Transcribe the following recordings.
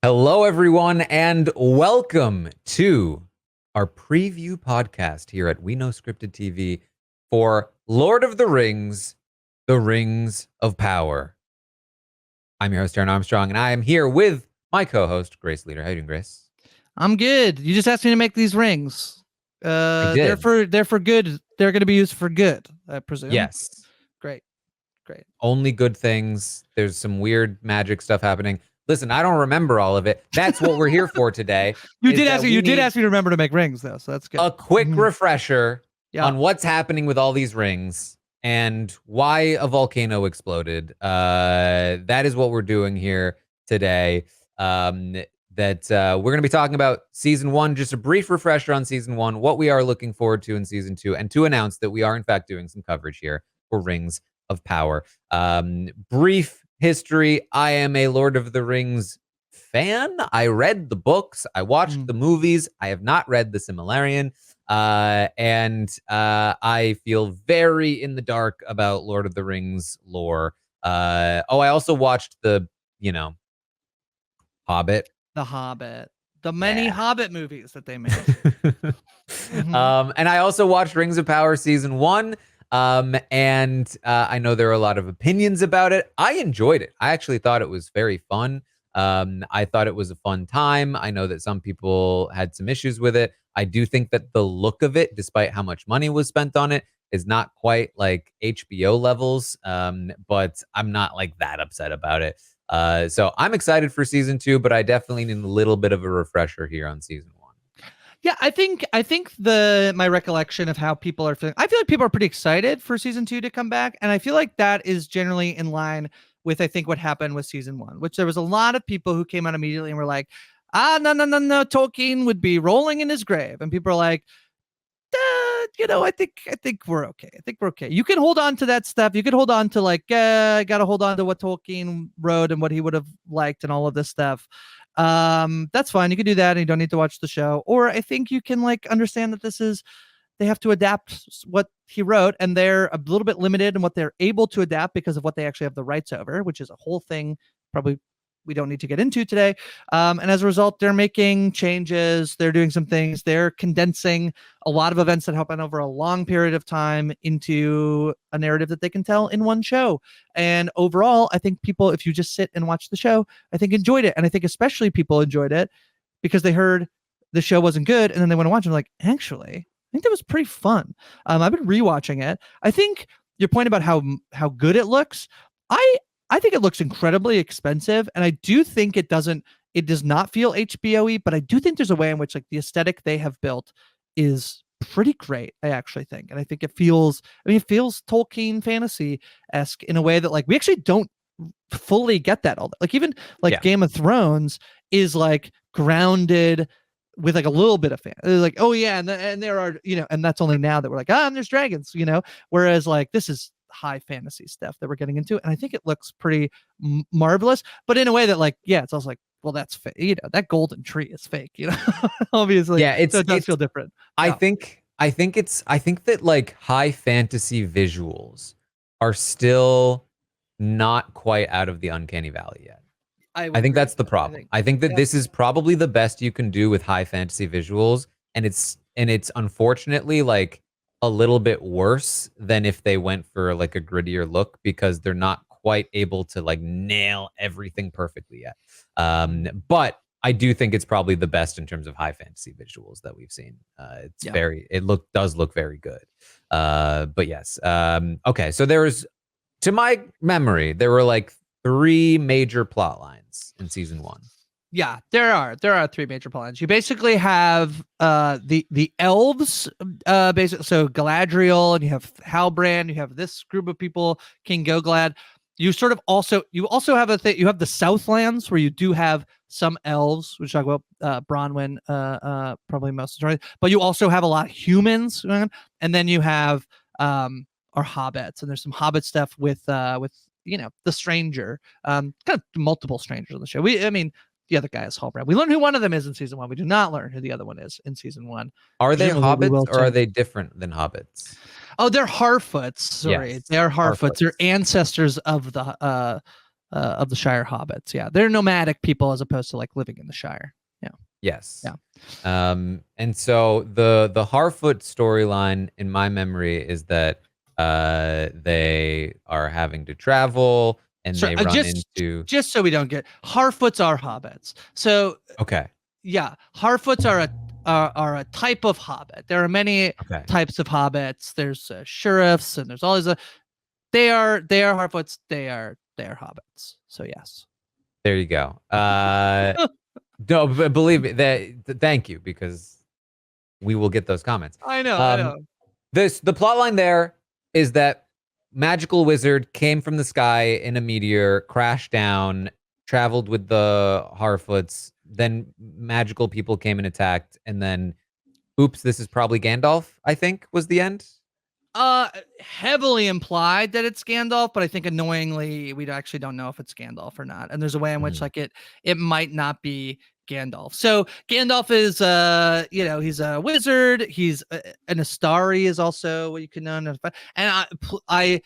Hello, everyone, and welcome to our preview podcast here at We Know Scripted TV for Lord of the Rings, The Rings of Power. I'm your host, Taran Armstrong, and I am here with my co-host, Grace Leeder. How you doing, Grace? I'm good. You just asked me to make these rings. I They're did. for good. They're going to be used for good, I presume. Yes. Great. Only good things. There's some weird magic stuff happening. Listen, I don't remember all of it. That's what we're here for today. You did ask me to remember to make rings, though, so that's good. A quick refresher Yeah. on what's happening with all these rings and why a volcano exploded. That is what we're doing here today. We're going to be talking about season 1, just a brief refresher on season 1, what we are looking forward to in season 2, and to announce that we are in fact doing some coverage here for Rings of Power. Brief history: I am a Lord of the Rings fan. I read the books, I watched the movies. I have not read the Silmarillion. I feel very in the dark about Lord of the Rings lore. I also watched the, Hobbit. The Hobbit. The many Hobbit movies that they made. And I also watched Rings of Power season 1. I know there are a lot of opinions about it. I enjoyed it. I actually thought it was very fun. I thought it was a fun time. I know that some people had some issues with it. I do think that the look of it, despite how much money was spent on it, is not quite like HBO levels. But I'm not like that upset about it. So I'm excited for season 2, but I definitely need a little bit of a refresher here on season 1. Yeah, I think my recollection of how people are feeling, I feel like people are pretty excited for season 2 to come back, and I feel like that is generally in line with, I think, what happened with season 1, which there was a lot of people who came out immediately and were like, no, Tolkien would be rolling in his grave, and people are like, I think we're okay. I think we're okay. You can hold on to that stuff. You could hold on to gotta hold on to what Tolkien wrote and what he would have liked and all of this stuff. That's fine. You can do that and you don't need to watch the show. Or I think you can understand that they have to adapt what he wrote, and they're a little bit limited in what they're able to adapt because of what they actually have the rights over, which is a whole thing probably we don't need to get into today. And as a result, they're making changes. They're doing some things. They're condensing a lot of events that happen over a long period of time into a narrative that they can tell in one show. And overall, I think people, if you just sit and watch the show, I think enjoyed it. And I think especially people enjoyed it because they heard the show wasn't good. And then they went to watch it and like, actually, I think that was pretty fun. I've been rewatching it. I think your point about how good it looks, I think it looks incredibly expensive, and I do think it does not feel HBO-y, but I do think there's a way in which the aesthetic they have built is pretty great, I actually think. And I think it feels Tolkien fantasy-esque in a way that we actually don't fully get that all that. Even Game of Thrones is grounded with a little bit of fan. Oh yeah, and there are, and that's only now that we're and there's dragons, whereas this is high fantasy stuff that we're getting into, and I think it looks pretty marvelous, but in a way that it's also well, that's fake, that golden tree is fake, obviously. Yeah, so it does feel different. I think that high fantasy visuals are still not quite out of the uncanny valley yet. I think that's the problem. I think that this is probably the best you can do with high fantasy visuals, and it's unfortunately a little bit worse than if they went for a grittier look, because they're not quite able to nail everything perfectly yet. But I do think it's probably the best in terms of high fantasy visuals that we've seen. Does look very good. But yes. Okay. So to my memory, there were 3 major plot lines in season 1. Yeah, there are 3 major plans. You basically have the elves, basically, so Galadriel, and you have Halbrand, you have this group of people, King Goglad. You also have you have the Southlands, where you do have some elves, which talk about Bronwyn, probably most of the time, but you also have a lot of humans, and then you have our hobbits, and there's some hobbit stuff with the stranger, kind of multiple strangers on the show. The other guy is Halbrand. We learn who one of them is in season 1. We do not learn who the other one is in season 1. Are they hobbits or are they different than hobbits? Oh, they're Harfoots. Sorry, yes, they are Harfoots. They're ancestors of the of the Shire hobbits. Yeah, they're nomadic people as opposed to like living in the Shire. Yeah. Yes. Yeah. And so the Harfoot storyline in my memory is that they are having to travel and So they run just into so we don't get Harfoots are hobbits. So okay. yeah, Harfoots are a type of hobbit. There are many Okay. types of hobbits. There's sheriffs and there's all these. They are Harfoots. They are hobbits. So yes. There you go. No, but believe me, thank you, because we will get those comments. I know. The plot line there is that magical wizard came from the sky in a meteor, crashed down, traveled with the Harfoots, then magical people came and attacked, and then oops, this is probably Gandalf, I think, was the end. Heavily implied that it's Gandalf, but I think annoyingly we actually don't know if it's Gandalf or not. And there's a way in which like it might not be Gandalf. So Gandalf is he's a wizard. He's an Astari is also what you can know. And I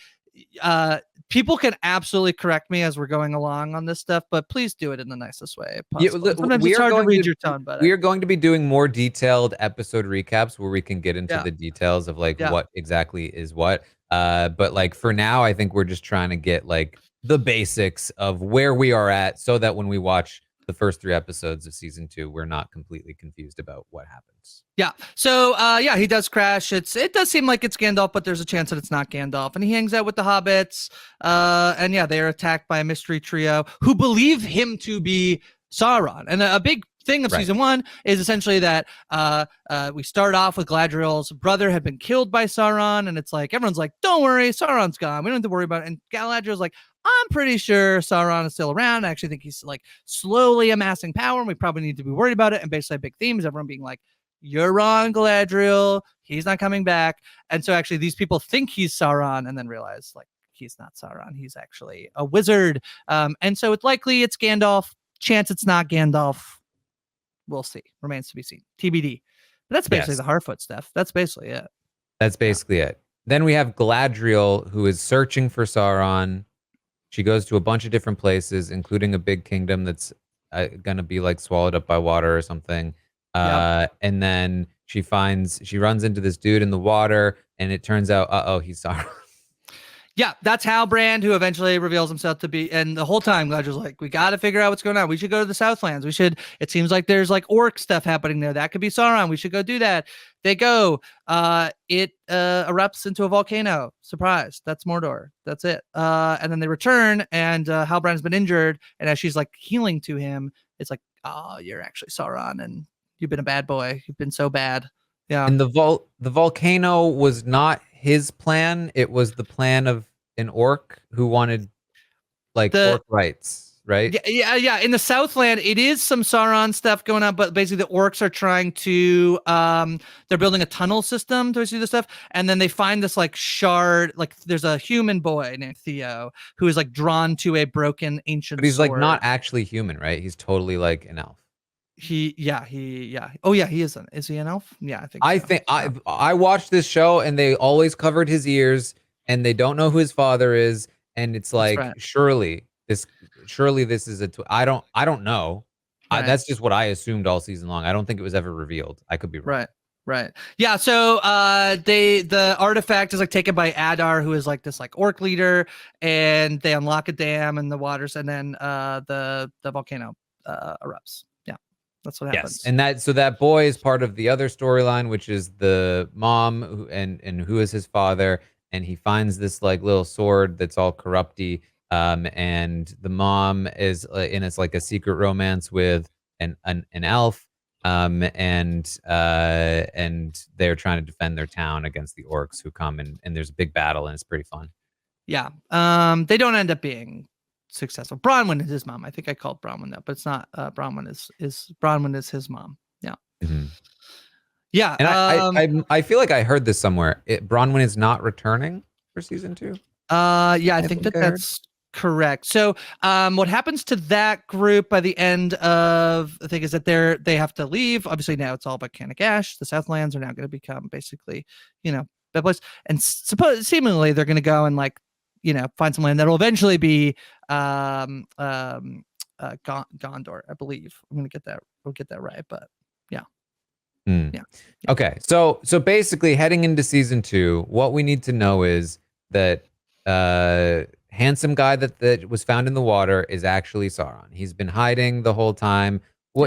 people can absolutely correct me as we're going along on this stuff, but please do it in the nicest way possible. Sometimes it's hard to read your tone, but we are going to be doing more detailed episode recaps where we can get into the details of like what exactly is what. But like for now, I think we're just trying to get like the basics of where we are at so that when we watch the first 3 episodes of season 2, we're not completely confused about what happens. Yeah. So he does crash. It does seem like it's Gandalf, but there's a chance that it's not Gandalf. And he hangs out with the hobbits. And they are attacked by a mystery trio who believe him to be Sauron. And a big thing of season 1 is essentially that we start off with Galadriel's brother had been killed by Sauron, and it's like everyone's like, don't worry, Sauron's gone, we don't have to worry about it. And Galadriel's like, I'm pretty sure Sauron is still around. I actually think he's like slowly amassing power, and we probably need to be worried about it. And basically a big theme is everyone being like, you're wrong, Galadriel, he's not coming back. And so actually these people think he's Sauron and then realize like he's not Sauron, he's actually a wizard. And so it's likely it's Gandalf, chance it's not Gandalf, we'll see. Remains to be seen. TBD. But that's basically the Harfoot stuff. That's basically it. That's basically it. Then we have Galadriel, who is searching for Sauron. She goes to a bunch of different places, including a big kingdom that's going to be like swallowed up by water or something. And then she runs into this dude in the water, and it turns out, he's Sauron. Yeah, that's Halbrand, who eventually reveals himself to be, and the whole time Galadriel's like, we got to figure out what's going on. We should go to the Southlands. It seems like there's like orc stuff happening there. That could be Sauron. We should go do that. They go, it erupts into a volcano. Surprise. That's Mordor. That's it. And then they return, and Halbrand's been injured. And as she's like healing to him, it's like, oh, you're actually Sauron, and you've been a bad boy. You've been so bad. Yeah. And the volcano was not his plan. It was the plan of an orc who wanted like orc rights, right? Yeah. In the Southland, it is some Sauron stuff going on, but basically the orcs are trying to they're building a tunnel system to see this stuff, and then they find this like shard, like there's a human boy named Theo who is like drawn to a broken ancient But he's sword. like not actually human, right? He's totally like an elf. He oh yeah, he is he an elf? Yeah, I think I watched this show, and they always covered his ears, and they don't know who his father is, and it's like surely this is I don't know. That's just what I assumed all season long. I don't think it was ever revealed. I could be wrong. Right. Yeah, so the artifact is like taken by Adar, who is like this like orc leader, and they unlock a dam in the waters, and then the volcano erupts. That's what happens. Yes, and that boy is part of the other storyline, which is the mom and who is his father, and he finds this like little sword that's all corrupty, and the mom is in it's like a secret romance with an elf, and they're trying to defend their town against the orcs who come, and there's a big battle, and it's pretty fun. Yeah, they don't end up being successful. Bronwyn is his mom. I think I called Bronwyn that, but it's not. Bronwyn is his mom. Yeah. Mm-hmm. Yeah. And I feel like I heard this somewhere. Bronwyn is not returning for season 2. Yeah, I think that's correct. So what happens to that group by the end of the thing is that they have to leave. Obviously now it's all volcanic ash. The Southlands are now going to become basically, that place. And seemingly they're going to go and like, find some land that'll eventually be Gondor, I believe. I'm gonna get that. We'll get that right, but yeah. Yeah. Okay, so basically, heading into season 2, what we need to know is that handsome guy that was found in the water is actually Sauron. He's been hiding the whole time.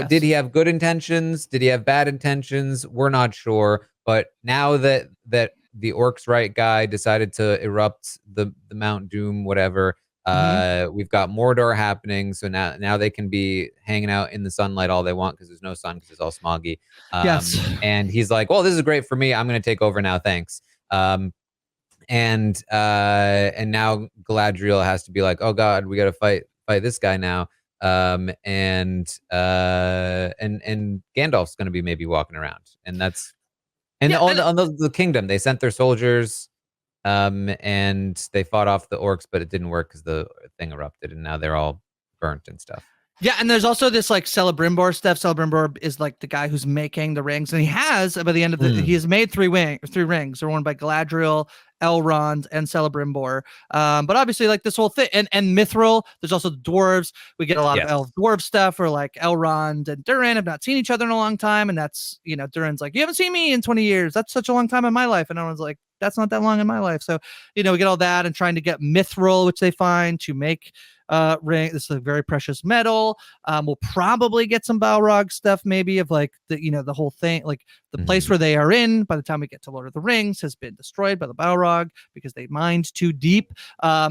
Did he have good intentions? Did he have bad intentions? We're not sure. But now that the Orcs Right guy decided to erupt the Mount Doom, whatever, we've got Mordor happening. So now they can be hanging out in the sunlight all they want because there's no sun because it's all smoggy. And he's like, well, this is great for me. I'm going to take over now. Thanks. And now Galadriel has to be like, oh God, we got to fight this guy now. And Gandalf's going to be maybe walking around, and that's on the kingdom. They sent their soldiers, and they fought off the orcs, but it didn't work because the thing erupted, and now they're all burnt and stuff. Yeah, and there's also this like Celebrimbor stuff. Celebrimbor is like the guy who's making the rings, and he has by the end of he has made three rings. They're worn by Galadriel, Elrond, and Celebrimbor. But obviously, like this whole thing, and Mithril. There's also the dwarves. We get a lot of elf dwarf stuff, or like Elrond and Durin have not seen each other in a long time, and that's Durin's like, you haven't seen me in 20 years. That's such a long time in my life, and everyone's like, that's not that long in my life. So we get all that, and trying to get Mithril, which they find to make ring. This is a very precious metal. We'll probably get some Balrog stuff, maybe of like the whole thing, like the place where they are in by the time we get to Lord of the Rings has been destroyed by the Balrog because they mined too deep.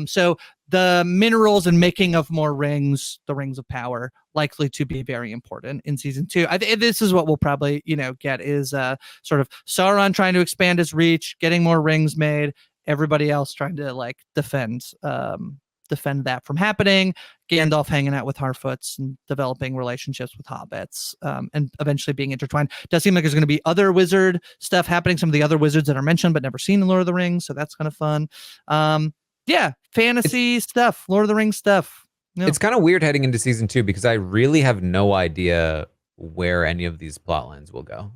So the minerals and making of more rings, the rings of power, likely to be very important in season 2. This is what we'll probably get is sort of Sauron trying to expand his reach, getting more rings made, everybody else trying to like defend that from happening. Gandalf hanging out with Harfoots and developing relationships with hobbits, and eventually being intertwined. Does seem like there's going to be other wizard stuff happening. Some of the other wizards that are mentioned but never seen in Lord of the Rings, so that's kind of fun. Fantasy stuff, Lord of the Rings stuff. It's kind of weird heading into season 2 because I really have no idea where any of these plot lines will go.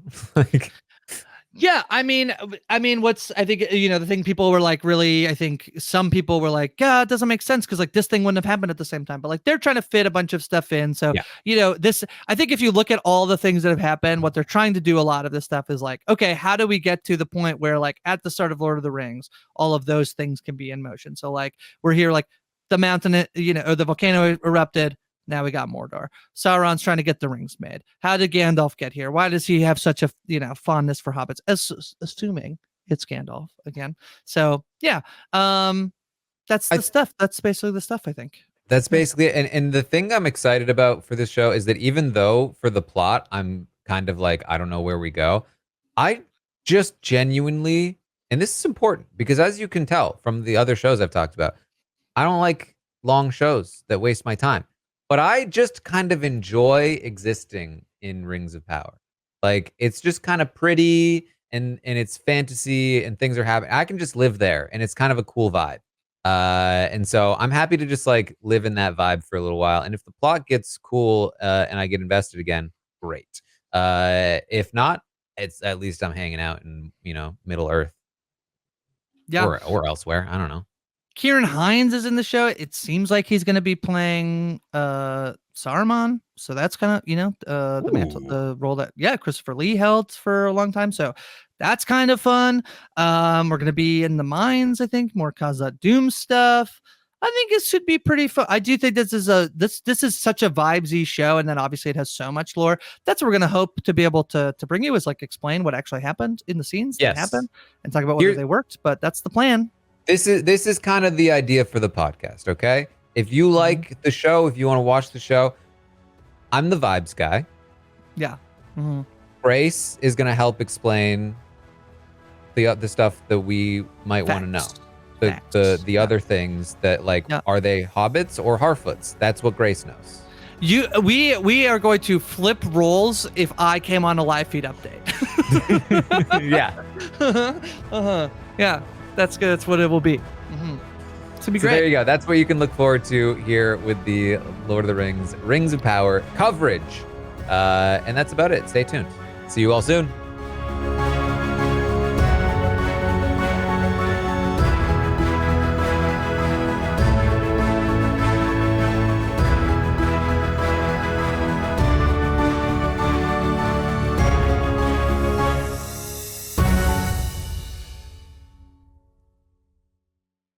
Yeah, I mean, I think the thing people were like, really, I think some people were like, it doesn't make sense because like this thing wouldn't have happened at the same time, but like they're trying to fit a bunch of stuff in. So this, I think if you look at all the things that have happened, what they're trying to do, a lot of this stuff is like, okay, how do we get to the point where like at the start of Lord of the Rings, all of those things can be in motion? So like we're here, like the mountain, or the volcano erupted. Now we got Mordor. Sauron's trying to get the rings made. How did Gandalf get here? Why does he have such a fondness for hobbits? Assuming it's Gandalf again. So yeah, that's the stuff. That's basically the stuff. I think that's basically it. And the thing I'm excited about for this show is that even though for the plot I'm kind of like, I don't know where we go, I just genuinely, and this is important because as you can tell from the other shows I've talked about, I don't like long shows that waste my time. But I just kind of enjoy existing in Rings of Power. Like, it's just kind of pretty and it's fantasy and things are happening. I can just live there and it's kind of a cool vibe. And so I'm happy to just like live in that vibe for a little while. And if the plot gets cool and I get invested again, great. If not, it's at least I'm hanging out in, Middle Earth. Yeah. Or elsewhere. I don't know. Kieran Hines is in the show. It seems like he's going to be playing Saruman, so that's kind of the role that Christopher Lee held for a long time. So that's kind of fun. We're going to be in the mines, I think, more Khazad Doom stuff. I think it should be pretty fun. I do think this is such a vibesy show, and then obviously it has so much lore. That's what we're gonna hope to be able to bring you is like explain what actually happened in the scenes that happened and talk about whether they worked. But that's the plan. This is kind of the idea for the podcast, okay? If you like the show, if you want to watch the show, I'm the vibes guy. Yeah. Grace is going to help explain the stuff that we might want to know. The other things that are they hobbits or Harfoots? That's what Grace knows. We are going to flip roles if I came on a live feed update. Yeah. Yeah. That's good. That's what it will be. It's gonna be great. There you go. That's what you can look forward to here with the Lord of the Rings, Rings of Power coverage. And that's about it. Stay tuned. See you all soon.